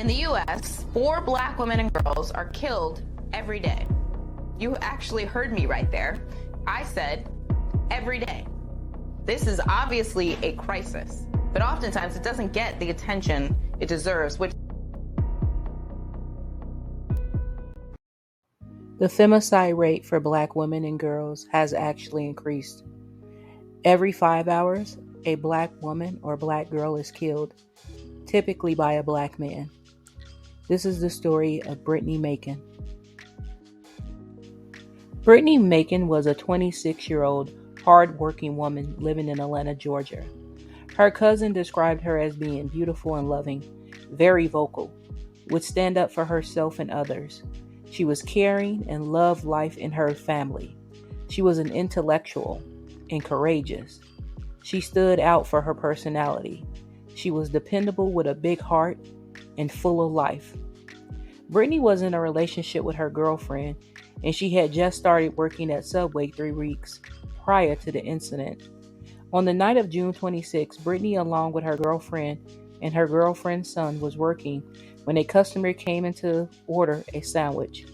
In the U.S., 4 black women and girls are killed every day. You actually heard me right there. I said every day. This is obviously a crisis, but oftentimes it doesn't get the attention it deserves, which the femicide rate for black women and girls has actually increased. Every 5 hours, a black woman or black girl is killed, typically by a black man. This is the story of Brittany Macon. Brittany Macon was a 26-year-old, hard-working woman living in Atlanta, Georgia. Her cousin described her as being beautiful and loving, very vocal, would stand up for herself and others. She was caring and loved life in her family. She was an intellectual and courageous. She stood out for her personality. She was dependable with a big heart and full of life. Brittany was in a relationship with her girlfriend, and she had just started working at Subway 3 weeks prior to the incident. On the night of June 26, Brittany, along with her girlfriend and her girlfriend's son, was working when a customer came in to order a sandwich.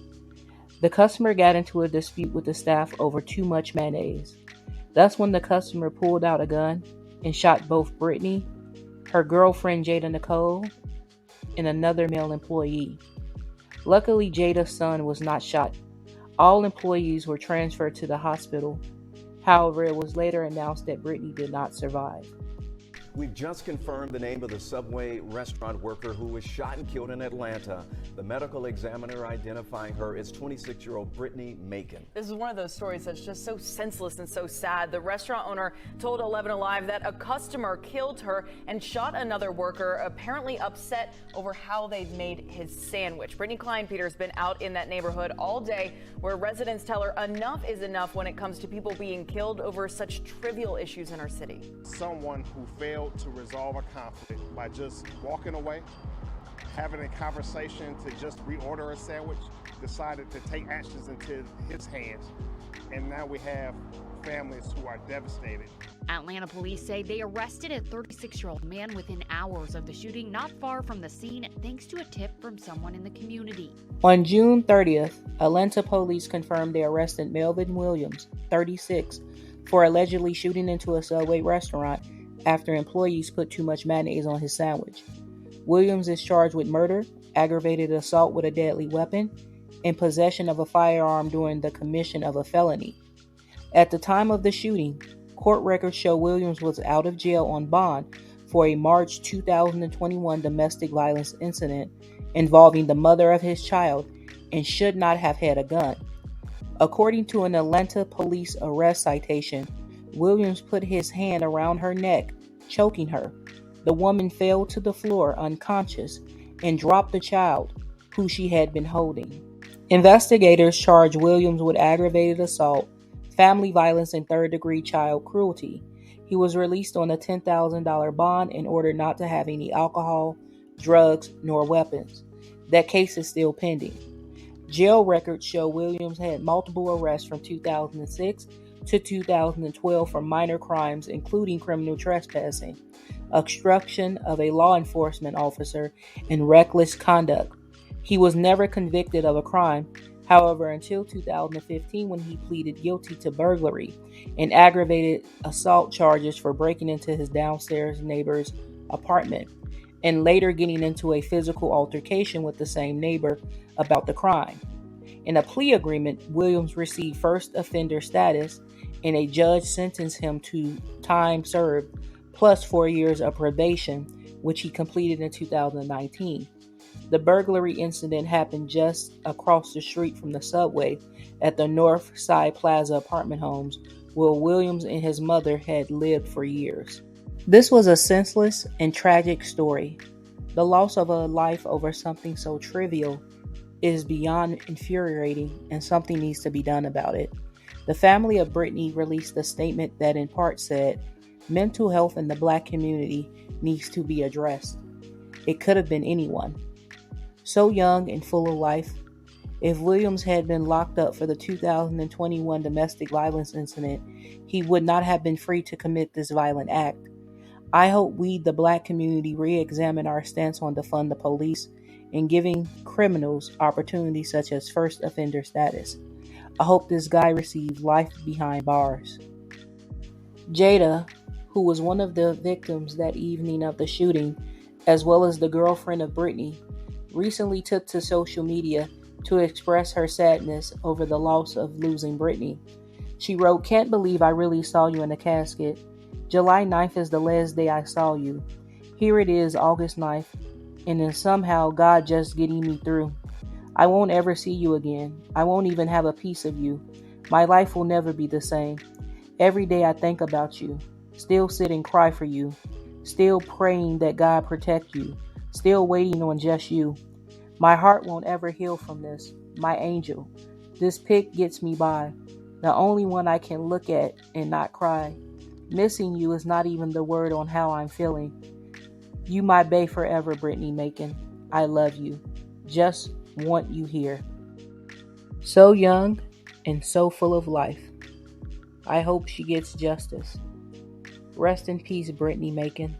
The customer got into a dispute with the staff over too much mayonnaise. That's when the customer pulled out a gun and shot both Brittany, her girlfriend Jada Nicole, and another male employee. Luckily, Jada's son was not shot. All employees were transferred to the hospital. However, it was later announced that Brittany did not survive. We've just confirmed the name of the Subway restaurant worker who was shot and killed in Atlanta. The medical examiner identifying her is 26-year-old Brittany Macon. This is one of those stories that's just so senseless and so sad. The restaurant owner told 11 Alive that a customer killed her and shot another worker, apparently upset over how they'd made his sandwich. Brittany Klein-Peter's been out in that neighborhood all day, where residents tell her enough is enough when it comes to people being killed over such trivial issues in our city. Someone who failed to resolve a conflict by just walking away, having a conversation to just reorder a sandwich, decided to take actions into his hands. And now we have families who are devastated. Atlanta police say they arrested a 36-year-old man within hours of the shooting not far from the scene, thanks to a tip from someone in the community. On June 30th, Atlanta police confirmed they arrested Melvin Williams, 36, for allegedly shooting into a Subway restaurant after employees put too much mayonnaise on his sandwich. Williams is charged with murder, aggravated assault with a deadly weapon, and possession of a firearm during the commission of a felony. At the time of the shooting, court records show Williams was out of jail on bond for a March 2021 domestic violence incident involving the mother of his child and should not have had a gun. According to an Atlanta police arrest citation, Williams put his hand around her neck, choking her. The woman fell to the floor unconscious and dropped the child, who she had been holding. Investigators charged Williams with aggravated assault, family violence, and third-degree child cruelty. He was released on a $10,000 bond in order not to have any alcohol, drugs, nor weapons. That case is still pending. Jail records show Williams had multiple arrests from 2006 to 2012 for minor crimes, including criminal trespassing, obstruction of a law enforcement officer, and reckless conduct. He was never convicted of a crime, however, until 2015 when he pleaded guilty to burglary and aggravated assault charges for breaking into his downstairs neighbor's apartment, and later getting into a physical altercation with the same neighbor about the crime. In a plea agreement, Williams received first offender status, and a judge sentenced him to time served plus 4 years of probation, which he completed in 2019. The burglary incident happened just across the street from the Subway at the Northside Plaza apartment homes, where Williams and his mother had lived for years. This was a senseless and tragic story. The loss of a life over something so trivial is beyond infuriating, and something needs to be done about it. The family of Brittany released a statement that in part said, "Mental health in the Black community needs to be addressed." It could have been anyone. So young and full of life. If Williams had been locked up for the 2021 domestic violence incident, he would not have been free to commit this violent act. I hope we, the Black community, re-examine our stance on defund the police and giving criminals opportunities such as first offender status. I hope this guy receives life behind bars. Jada, who was one of the victims that evening of the shooting, as well as the girlfriend of Brittany, recently took to social media to express her sadness over the loss of losing Brittany. She wrote, "Can't believe I really saw you in a casket. July 9th is the last day I saw you. Here it is, August 9th, and then somehow God just getting me through. I won't ever see you again. I won't even have a piece of you. My life will never be the same. Every day I think about you, still sit and cry for you, still praying that God protect you, still waiting on just you. My heart won't ever heal from this. My angel. This pic gets me by. The only one I can look at and not cry. Missing you is not even the word on how I'm feeling. You my bae forever, Brittany Macon. I love you. Just want you here." So young and so full of life. I hope she gets justice. Rest in peace, Brittany Macon.